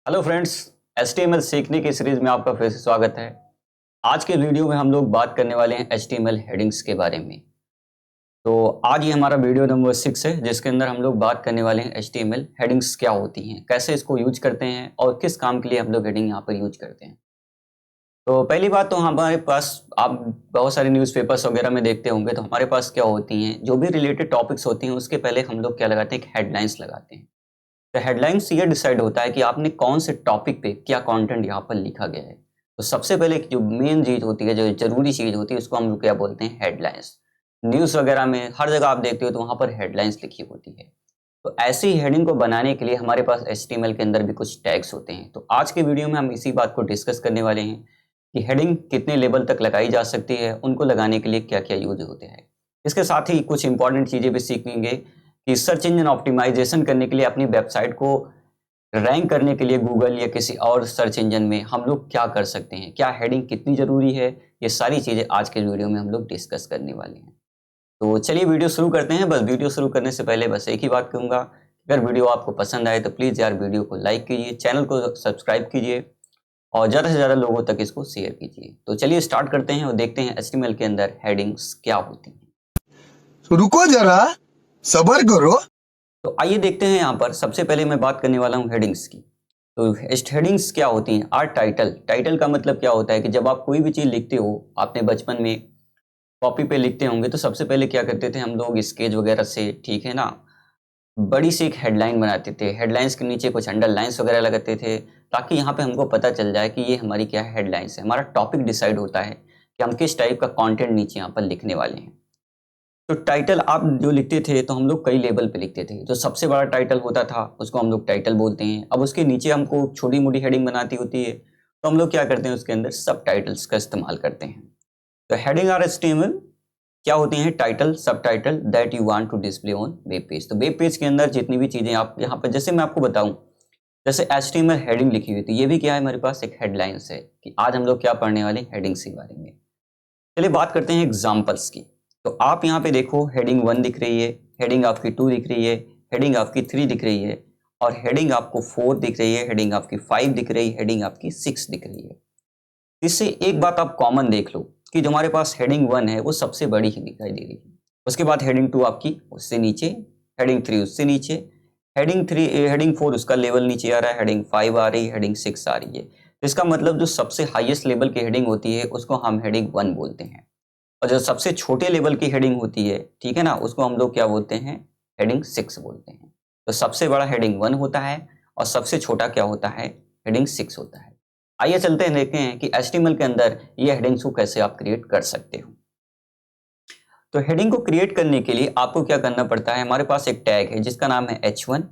Hello friends, HTML सीखने की series में आपका फिर से स्वागत है। आज के वीडियो में हम लोग बात करने वाले हैं HTML हेडिंग्स के बारे में। तो आज ये हमारा वीडियो नंबर 6 है, जिसके अंदर हम लोग बात करने वाले हैं HTML हेडिंग्स क्या होती हैं, कैसे इसको यूज करते हैं और किस काम के लिए हम लोग हेडिंग यहाँ पर यूज करते हैं। तो पहली बात तो हमारे पास, आप बहुत सारे न्यूज़पेपर्स वगैरह में देखते होंगे, तो हमारे पास क्या होती हैं, जो भी रिलेटेड टॉपिक्स होती हैं उसके पहले हम लोग क्या लगाते हैं, एक हेडलाइंस लगाते हैं। तो हेडलाइंस ये डिसाइड होता है कि आपने कौन से टॉपिक पे क्या कंटेंट यहाँ पर लिखा गया है। तो सबसे पहले जो मेन चीज होती है, जो जरूरी चीज होती है, उसको हम लोग क्या बोलते हैं, हेडलाइंस। न्यूज़ वगैरह में हर जगह आप देखते हो तो वहाँ पर हेडलाइंस लिखी होती है। तो ऐसी हेडिंग को बनाने के लिए हमारे पास HTML के अंदर भी कुछ टैग्स होते हैं। तो आज के वीडियो में हम इसी बात को डिस्कस करने वाले हैं कि हेडिंग कितने लेवल तक लगाई जा सकती है, उनको लगाने के लिए क्या क्या यूज होते हैं। इसके साथ ही कुछ इंपॉर्टेंट चीज़ें भी सीखेंगे कि सर्च इंजन ऑप्टिमाइजेशन करने के लिए, अपनी वेबसाइट को रैंक करने के लिए गूगल या किसी और सर्च इंजन में हम लोग क्या कर सकते हैं, क्या हेडिंग कितनी ज़रूरी है। ये सारी चीज़ें आज के वीडियो में हम लोग डिस्कस करने वाले हैं। तो चलिए वीडियो शुरू करते हैं। बस वीडियो शुरू करने से पहले बस एक ही बात कहूँगा, अगर वीडियो आपको पसंद आए तो प्लीज़ यार वीडियो को लाइक कीजिए, चैनल को सब्सक्राइब कीजिए और ज़्यादा से ज़्यादा लोगों तक इसको शेयर कीजिए। तो चलिए स्टार्ट करते हैं और देखते हैं HTML के अंदर हेडिंग्स क्या होती हैं। रुको जरा, सबर करो। तो आइए देखते हैं। यहाँ पर सबसे पहले मैं बात करने वाला हूँ हेडिंग्स की। तो हेडिंग्स क्या होती हैं? Are title. टाइटल का मतलब क्या होता है कि जब आप कोई भी चीज़ लिखते हो, आपने बचपन में कॉपी पे लिखते होंगे तो सबसे पहले क्या करते थे हम लोग, स्केच वगैरह से, ठीक है ना, बड़ी सी एक हेडलाइन बनाते थे। हेडलाइंस के नीचे कुछ अंडरलाइंस वगैरह लगाते थे, ताकि यहाँ पे हमको पता चल जाए कि ये हमारी क्या हेडलाइंस है। हमारा टॉपिक डिसाइड होता है कि हम किस टाइप का कंटेंट नीचे यहाँ पर लिखने वाले हैं। तो टाइटल आप जो लिखते थे तो हम लोग कई लेवल पे लिखते थे। जो सबसे बड़ा टाइटल होता था उसको हम लोग टाइटल बोलते हैं। अब उसके नीचे हमको छोटी मोटी हेडिंग बनाती होती है, तो हम लोग क्या करते हैं, उसके अंदर सब टाइटल्स का इस्तेमाल करते हैं। तो हेडिंग आर HTML क्या होती हैं? टाइटल, सब title that you want to display on web page. तो वेब पेज के अंदर जितनी भी चीज़ें आप यहाँ पर, जैसे मैं आपको बताऊँ, जैसे HTML हेडिंग लिखी हुई थी, ये भी क्या है, हमारे पास एक हेडलाइंस है कि आज हम लोग क्या पढ़ने वाले हैं, हेडिंग्स के बारे में। चलिए बात करते हैं एग्जाम्पल्स की। तो आप यहाँ पे देखो, हेडिंग 1 दिख रही है, हेडिंग आपकी 2 दिख रही है, हेडिंग आपकी 3 दिख रही है, और हेडिंग आपको 4 दिख रही है, हेडिंग आपकी 5 दिख रही है, हेडिंग आपकी 6 दिख रही है। इससे एक बात आप कॉमन देख लो कि जो हमारे पास हेडिंग 1 है वो सबसे बड़ी ही दिखाई दे रही है। उसके बाद हेडिंग 2 आपकी उससे नीचे, हेडिंग 3 उससे नीचे, हेडिंग 4 उसका लेवल नीचे आ रहा है, हेडिंग 5 आ रही है, हेडिंग 6 आ रही है। तो इसका मतलब जो सबसे हाईएस्ट लेवल की हेडिंग होती है उसको हम हेडिंग 1 बोलते हैं, और जो सबसे छोटे लेवल की हेडिंग होती है, ठीक है ना, उसको हम लोग क्या बोलते हैं, हेडिंग 6 बोलते हैं। तो सबसे बड़ा हेडिंग 1 होता है और सबसे छोटा क्या होता है, हेडिंग 6 होता है। आइए चलते हैं, देखते हैं कि HTML के अंदर ये हेडिंग्स को कैसे आप क्रिएट कर सकते हो। तो हेडिंग को क्रिएट करने के लिए आपको क्या करना पड़ता है, हमारे पास एक टैग है जिसका नाम है H1,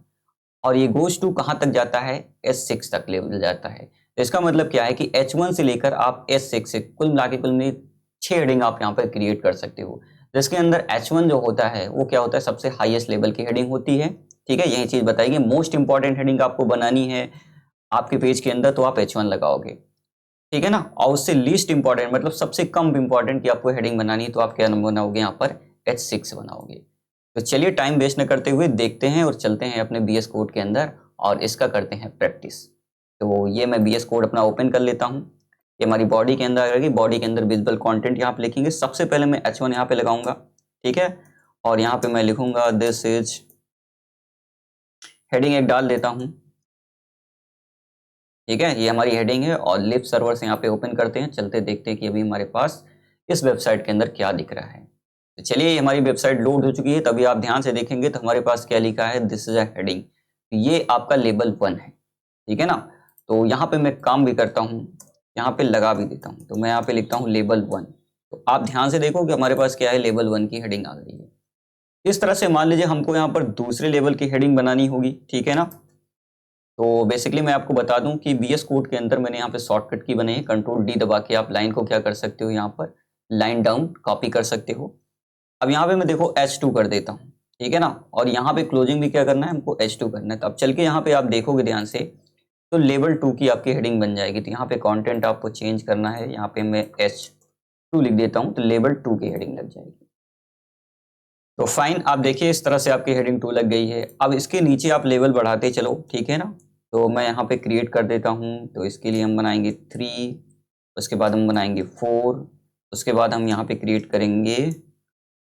और ये गोज टू कहाँ तक जाता है, S6 तक लेवल जाता है। तो इसका मतलब क्या है कि H1 से लेकर आप S6 से कुल मिला के, कुल में 6 हेडिंग आप यहाँ पर क्रिएट कर सकते हो। जिसके अंदर H1 जो होता है वो क्या होता है, सबसे हाईएस्ट लेवल की हेडिंग होती है। ठीक है, यही चीज़ बताइए, मोस्ट इंपॉर्टेंट हेडिंग आपको बनानी है आपके पेज के अंदर तो आप H1 लगाओगे, ठीक है ना। और उससे लीस्ट इंपॉर्टेंट, मतलब सबसे कम इंपॉर्टेंट की आपको हेडिंग बनानी है, तो आप क्या बनाओगे, यहाँ पर H6 बनाओगे। तो चलिए टाइम वेस्ट न करते हुए देखते हैं और चलते हैं अपने VS कोड के अंदर और इसका करते हैं प्रैक्टिस। तो ये मैं VS कोड अपना ओपन कर लेता हूँ। ये हमारी बॉडी के अंदर आ गई। बॉडी के अंदर विजिबल कंटेंट यहाँ पे लिखेंगे। सबसे पहले मैं H1 यहाँ पे लगाऊंगा, ठीक है, और यहाँ पे मैं लिखूंगा दिस इज, हेडिंग एक डाल देता हूँ, ठीक है। ये हमारी हेडिंग है और लिप सर्वर से यहाँ पे ओपन करते हैं, चलते देखते हैं कि अभी हमारे पास इस वेबसाइट के अंदर क्या दिख रहा है। तो चलिए, ये हमारी वेबसाइट लोड हो चुकी है। तभी आप ध्यान से देखेंगे तो हमारे पास क्या लिखा है, दिस इज अ हेडिंग। तो ये आपका लेवल 1 है, ठीक है ना। तो यहाँ पे मैं काम भी करता हूँ, यहाँ पे लगा भी देता हूँ। तो मैं यहाँ पे लिखता हूँ लेवल 1। तो आप ध्यान से देखो कि हमारे पास क्या है, लेवल 1 की हेडिंग आ गई है। इस तरह से मान लीजिए हमको यहाँ पर दूसरे लेवल की हेडिंग बनानी होगी, ठीक है ना। तो बेसिकली मैं आपको बता दूं कि VS कोड के अंदर मैंने यहाँ पे शॉर्टकट की बनाई है, Ctrl D दबा के आप लाइन को क्या कर सकते हो, यहाँ पर लाइन डाउन कॉपी कर सकते हो। अब यहाँ पे मैं देखो H2 कर देता हूँ, ठीक है ना, और यहाँ पे क्लोजिंग भी क्या करना है, हमको H2 करना है। तो अब चल के यहाँ पे आप देखोगे ध्यान से, तो लेवल 2 की आपकी हेडिंग बन जाएगी। तो यहाँ पे कंटेंट आपको चेंज करना है, यहाँ पे मैं H2 लिख देता हूँ, तो लेवल 2 की हेडिंग लग जाएगी। तो फाइन, आप देखिए इस तरह से आपकी हेडिंग 2 लग गई है। अब इसके नीचे आप लेवल बढ़ाते चलो, ठीक है ना। तो मैं यहाँ पे क्रिएट कर देता हूँ। तो इसके लिए हम बनाएंगे 3, उसके बाद हम बनाएंगे 4, उसके बाद हम यहाँ पे क्रिएट करेंगे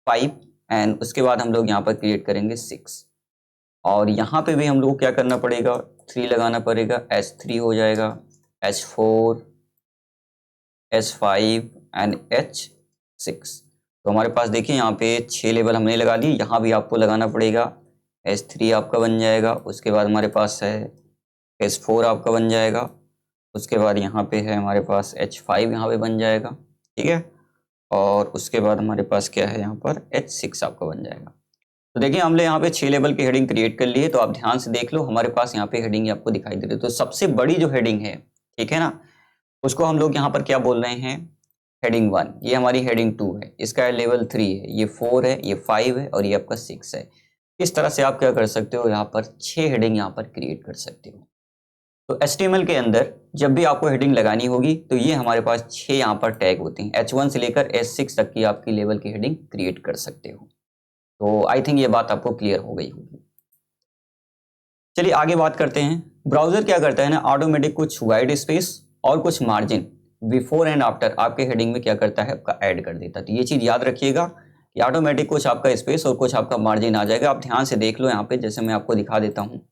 5 एंड उसके बाद हम लोग यहाँ पर क्रिएट करेंगे 6। और यहाँ पे भी हम लोग को क्या करना पड़ेगा, 3 लगाना पड़ेगा, H3 हो जाएगा, H4, H5 एंड H6। तो हमारे पास देखिए यहाँ पे 6 लेवल हमने लगा लिए। यहाँ भी आपको लगाना पड़ेगा, H3 आपका बन जाएगा, उसके बाद हमारे पास है H4 आपका बन जाएगा, उसके बाद यहाँ पे है हमारे पास H5 यहाँ पे बन जाएगा, ठीक है। और उसके बाद हमारे पास क्या है, यहाँ पर H6 आपका बन जाएगा। तो देखिए हमने यहाँ पे 6 लेवल की हेडिंग क्रिएट कर ली है। तो आप ध्यान से देख लो, हमारे पास यहाँ पे हेडिंग आपको दिखाई दे रही है। तो सबसे बड़ी जो हेडिंग है, ठीक है ना, उसको हम लोग यहाँ पर क्या बोल रहे हैं, हेडिंग 1। ये हमारी हेडिंग 2 है, इसका लेवल 3 है, ये 4 है, ये 5 है और ये आपका 6 है। इस तरह से आप क्या कर सकते हो, यहाँ पर 6 हेडिंग यहाँ पर क्रिएट कर सकते हो। तो HTML के अंदर जब भी आपको हेडिंग लगानी होगी तो ये हमारे पास 6 यहाँ पर टैग होते हैं। H1 से लेकर H6 तक की आपकी लेवल की हेडिंग क्रिएट कर सकते हो। तो आई थिंक ये बात आपको क्लियर हो गई होगी। चलिए आगे बात करते हैं। ब्राउजर क्या करता है ना, ऑटोमेटिक कुछ वाइड स्पेस और कुछ मार्जिन बिफोर एंड आफ्टर आपके हेडिंग में क्या करता है, आपका ऐड कर देता है। तो ये चीज़ याद रखिएगा कि ऑटोमेटिक कुछ आपका स्पेस और कुछ आपका मार्जिन आ जाएगा। आप ध्यान से देख लो यहाँ पे, जैसे मैं आपको दिखा देता हूँ।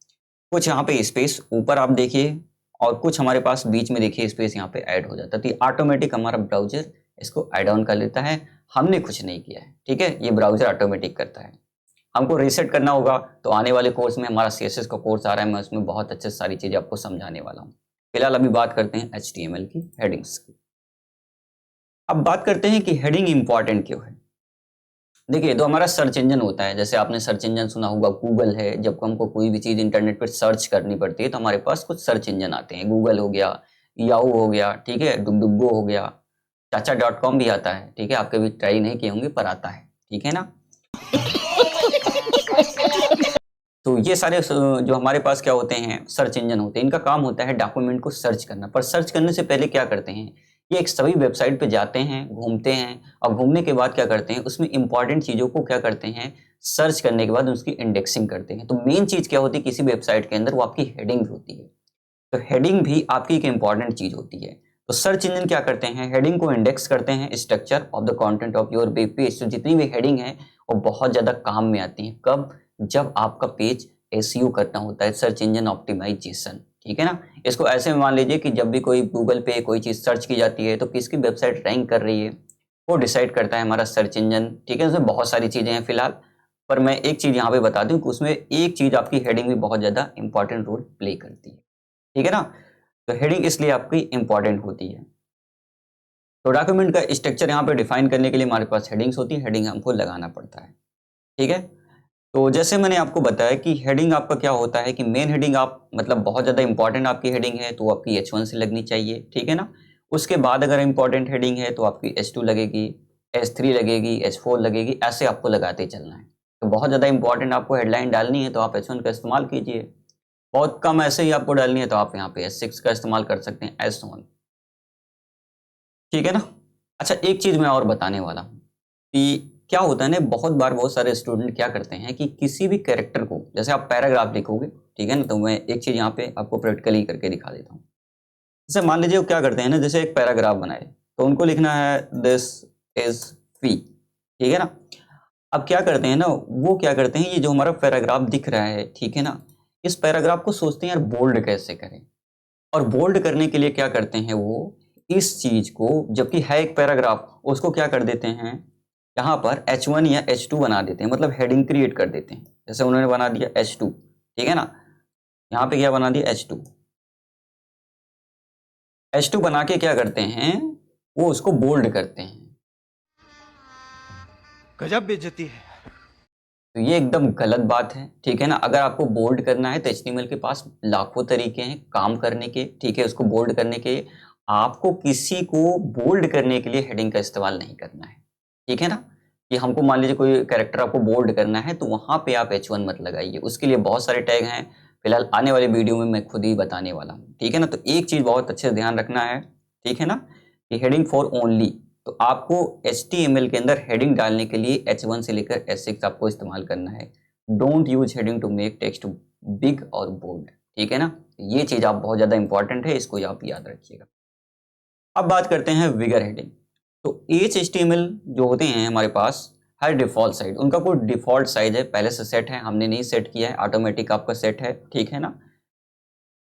कुछ यहाँ पे स्पेस ऊपर आप देखिए और कुछ हमारे पास बीच में देखिए स्पेस यहाँ पे ऐड हो जाता है। तो ये ऑटोमेटिक हमारा ब्राउजर इसको ऐड ऑन कर लेता है, हमने कुछ नहीं किया है, ठीक है। ये ब्राउजर ऑटोमेटिक करता है। हमको रीसेट करना होगा तो आने वाले कोर्स में हमारा CSS का कोर्स आ रहा है, मैं उसमें बहुत अच्छे सारी चीज़ें आपको समझाने वाला हूँ। फिलहाल अभी बात करते हैं HTML की हेडिंग्स की। अब बात करते हैं कि हेडिंग इंपॉर्टेंट क्यों है। देखिए, तो हमारा सर्च इंजन होता है, जैसे आपने सर्च इंजन सुना होगा, गूगल है। जब हमको कोई भी चीज़ इंटरनेट पर सर्च करनी पड़ती है तो हमारे पास कुछ सर्च इंजन आते हैं। गूगल हो गया, याहू हो गया, ठीक है, डुगडुगो हो गया, चाचा.com भी आता है, ठीक है। आप कभी ट्राई नहीं किए होंगे पर आता है, ठीक है ना। तो ये सारे जो हमारे पास क्या होते हैं, सर्च इंजन होते हैं। इनका काम होता है डॉक्यूमेंट को सर्च करना। पर सर्च करने से पहले क्या करते हैं, ये एक सभी वेबसाइट पे जाते हैं, घूमते हैं और घूमने के बाद क्या करते हैं, उसमें इंपॉर्टेंट चीज़ों को क्या करते हैं, सर्च करने के बाद उसकी इंडेक्सिंग करते हैं। तो मेन चीज़ क्या होती है किसी वेबसाइट के अंदर, वो आपकी हेडिंग होती है। तो हेडिंग भी आपकी एक इंपॉर्टेंट चीज़ होती है। तो सर्च इंजन क्या करते हैं, हेडिंग को इंडेक्स करते हैं, structure of the content of your web page. तो जितनी भी हेडिंग है वो बहुत ज़्यादा काम में आती है। कब, जब आपका पेज SEO करना होता है, सर्च इंजन ऑप्टिमाइजेशन, ठीक है ना। इसको ऐसे मान लीजिए कि जब भी कोई गूगल पे कोई चीज़ सर्च की जाती है तो किसकी वेबसाइट रैंक कर रही है वो डिसाइड करता है हमारा सर्च इंजन, ठीक है। उसमें बहुत सारी चीज़ें हैं फिलहाल, पर मैं एक चीज़ यहाँ पे बता दूँ कि उसमें एक चीज़ आपकी हेडिंग भी बहुत ज़्यादा इंपॉर्टेंट रोल प्ले करती है, ठीक है ना। तो हेडिंग इसलिए आपकी इंपॉर्टेंट होती है। तो डॉक्यूमेंट का स्ट्रक्चर यहाँ पे डिफाइन करने के लिए हमारे पास हेडिंग्स होती है, हेडिंग हमको लगाना पड़ता है, ठीक है। तो जैसे मैंने आपको बताया कि हेडिंग आपका क्या होता है कि मेन हेडिंग आप मतलब बहुत ज़्यादा इंपॉर्टेंट आपकी हेडिंग है तो वो आपकी H1 से लगनी चाहिए, ठीक है ना। उसके बाद अगर इंपॉर्टेंट हेडिंग है तो आपकी H2 लगेगी, H3 लगेगी, H4 लगेगी, ऐसे आपको लगाते चलना है। तो बहुत ज़्यादा इंपॉर्टेंट आपको हेडलाइन डालनी है तो आप H1 का इस्तेमाल कीजिए। बहुत कम ऐसे ही आपको डालनी है तो आप यहाँ पे H6 का इस्तेमाल कर सकते हैं, S1, ठीक है ना। अच्छा, एक चीज़ मैं और बताने वाला हूँ कि क्या होता है ना, बहुत बार बहुत सारे स्टूडेंट क्या करते हैं कि किसी भी कैरेक्टर को, जैसे आप पैराग्राफ लिखोगे, ठीक है ना, तो मैं एक चीज़ यहाँ पे आपको प्रैक्टिकली करके दिखा देता हूँ। जैसे मान लीजिए वो क्या करते हैं ना, जैसे एक पैराग्राफ बनाए तो उनको लिखना है दिस इज फी, ठीक है ना। अब क्या करते हैं ना, वो क्या करते हैं, ये जो हमारा पैराग्राफ दिख रहा है, ठीक है ना, इस पैराग्राफ को सोचते हैं यार बोल्ड कैसे करें। और बोल्ड करने के लिए क्या करते हैं, वो इस चीज को, जबकि है एक पैराग्राफ, उसको क्या कर देते हैं, यहाँ पर H1 या H2 बना देते हैं, मतलब हेडिंग क्रिएट कर देते हैं। जैसे उन्होंने बना दिया H2, ठीक है ना, यहाँ पे क्या बना दिया H2। H2 बना के क्या करते हैं, वो उसको बोल्ड करते हैं। गजब बेइज्जती है। तो ये एकदम गलत बात है, ठीक है ना। अगर आपको बोल्ड करना है तो HTML के पास लाखों तरीके हैं काम करने के, ठीक है, उसको बोल्ड करने के। आपको किसी को बोल्ड करने के लिए हेडिंग का इस्तेमाल नहीं करना है, ठीक है ना। कि हमको मान लीजिए कोई कैरेक्टर आपको बोल्ड करना है तो वहां पे आप H1 मत लगाइए, उसके लिए बहुत सारे टैग हैं। फिलहाल आने वाले वीडियो में मैं खुद ही बताने वाला हूँ, ठीक है ना। तो एक चीज बहुत अच्छे से ध्यान रखना है, ठीक है ना, कि हेडिंग फॉर ओनली। तो आपको HTML के अंदर हेडिंग डालने के लिए H1 से लेकर H6 आपको इस्तेमाल करना है। Don't use heading to make text big और बोल्ड, ठीक है ना। ये चीज़ आप बहुत ज़्यादा इंपॉर्टेंट है, इसको आप याद रखिएगा। अब बात करते हैं विगर हेडिंग। तो HTML जो होते हैं हमारे पास हर डिफ़ॉल्ट साइज, उनका कोई डिफ़ॉल्ट साइज है, पहले से सेट है, हमने नहीं सेट किया है, ऑटोमेटिक आपका सेट है, ठीक है ना।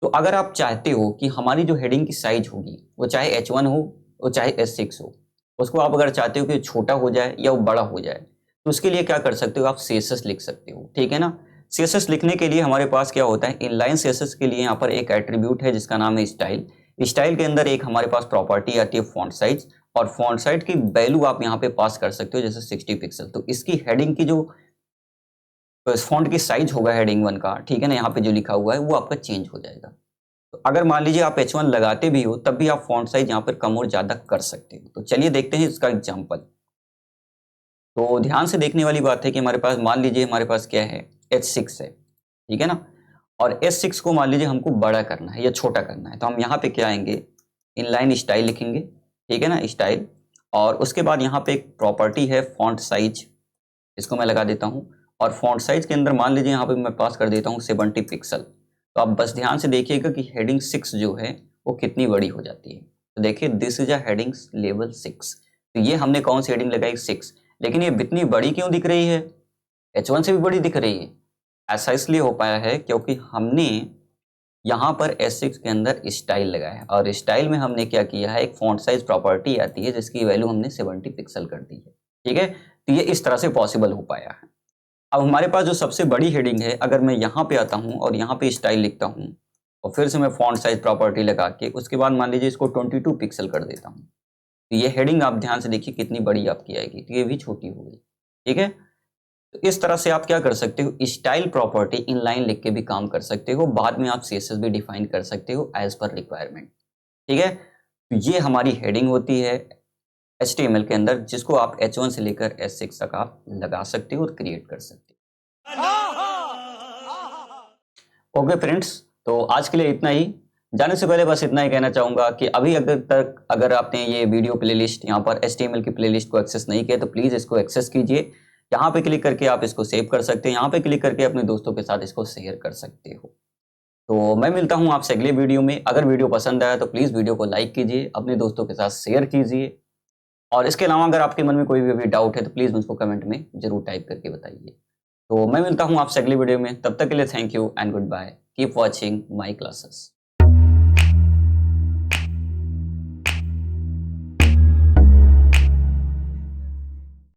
तो अगर आप चाहते हो कि हमारी जो हेडिंग की साइज होगी वो चाहे H1 हो, वो चाहे H6 हो, उसको आप अगर चाहते हो कि छोटा हो जाए या वो बड़ा हो जाए, तो उसके लिए क्या कर सकते हो, आप CSS लिख सकते हो, ठीक है ना। CSS लिखने के लिए हमारे पास क्या होता है, इनलाइन CSS के लिए यहाँ पर एक एट्रीब्यूट है जिसका नाम है स्टाइल। स्टाइल के अंदर एक हमारे पास प्रॉपर्टी आती है फॉन्ट साइज, और फॉन्ट साइज की वैल्यू आप यहाँ पे पास कर सकते हो, जैसे 60 पिक्सल। तो इसकी हेडिंग की जो फॉन्ट की साइज होगा हेडिंग 1 का, ठीक है ना, यहाँ पे जो लिखा हुआ है वो आपका चेंज हो जाएगा। तो अगर मान लीजिए आप H1 लगाते भी हो तब भी आप फॉन्ट साइज यहाँ पर कम और ज़्यादा कर सकते हो। तो चलिए देखते हैं इसका एग्जाम्पल। तो ध्यान से देखने वाली बात है कि हमारे पास मान लीजिए हमारे पास क्या है, H6 है, ठीक है ना। और H6 को मान लीजिए हमको बड़ा करना है या छोटा करना है, तो हम यहाँ पे क्या आएंगे, इनलाइन स्टाइल लिखेंगे, ठीक है ना, स्टाइल। और उसके बाद यहाँ पे एक प्रॉपर्टी है फॉन्ट साइज, इसको मैं लगा देता हूँ। और फॉन्ट साइज के अंदर मान लीजिए यहाँ पे मैं पास कर देता हूँ 70 पिक्सल। तो आप बस ध्यान से देखिएगा कि हेडिंग 6 जो है वो कितनी बड़ी हो जाती है। तो देखिए this is a heading level 6। तो ये हमने कौन सी हेडिंग लगाई, 6। लेकिन ये इतनी बड़ी क्यों दिख रही है, H1 से भी बड़ी दिख रही है। ऐसा इसलिए हो पाया है क्योंकि हमने यहाँ पर S6 के अंदर स्टाइल लगाया है, और स्टाइल में हमने क्या किया है, एक फॉन्ट साइज प्रॉपर्टी आती है जिसकी वैल्यू हमने 70 पिक्सल कर दी है, ठीक है। तो ये इस तरह से पॉसिबल हो पाया है। अब हमारे पास जो सबसे बड़ी हेडिंग है, अगर मैं यहाँ पे आता हूँ और यहाँ पे स्टाइल लिखता हूँ और फिर से मैं फॉन्ट साइज प्रॉपर्टी लगा के उसके बाद मान लीजिए इसको 22 पिक्सल कर देता हूँ, तो ये हेडिंग आप ध्यान से देखिए कितनी बड़ी आपकी आएगी, तो ये भी छोटी हो गई, ठीक है। तो इस तरह से आप क्या कर सकते हो, स्टाइल प्रॉपर्टी इनलाइन लिख के भी काम कर सकते हो, बाद में आप CSS भी डिफाइन कर सकते हो एज पर रिक्वायरमेंट, ठीक है। तो ये हमारी हेडिंग होती है HTML के अंदर, जिसको आप H1 से लेकर H6 तक आप लगा सकते हो और क्रिएट कर सकते हो। ओके फ्रेंड्स, तो आज के लिए इतना ही। जाने से पहले बस इतना ही कहना चाहूंगा कि अभी अगर आपने ये वीडियो प्लेलिस्ट यहाँ पर HTML की प्लेलिस्ट को एक्सेस नहीं किया तो प्लीज़ इसको एक्सेस कीजिए। यहाँ पे क्लिक करके आप इसको सेव कर सकते हैं, यहाँ पे क्लिक करके अपने दोस्तों के साथ इसको शेयर कर सकते हो। तो मैं मिलता हूँ आपसे अगले वीडियो में। अगर वीडियो पसंद आया तो प्लीज़ वीडियो को लाइक कीजिए, अपने दोस्तों के साथ शेयर कीजिए, और इसके अलावा अगर आपके मन में कोई भी डाउट है तो प्लीज़ मुझको कमेंट में जरूर टाइप करके बताइए। तो मैं मिलता हूँ आपसे अगली वीडियो में, तब तक के लिए thank you and goodbye. Keep watching my classes.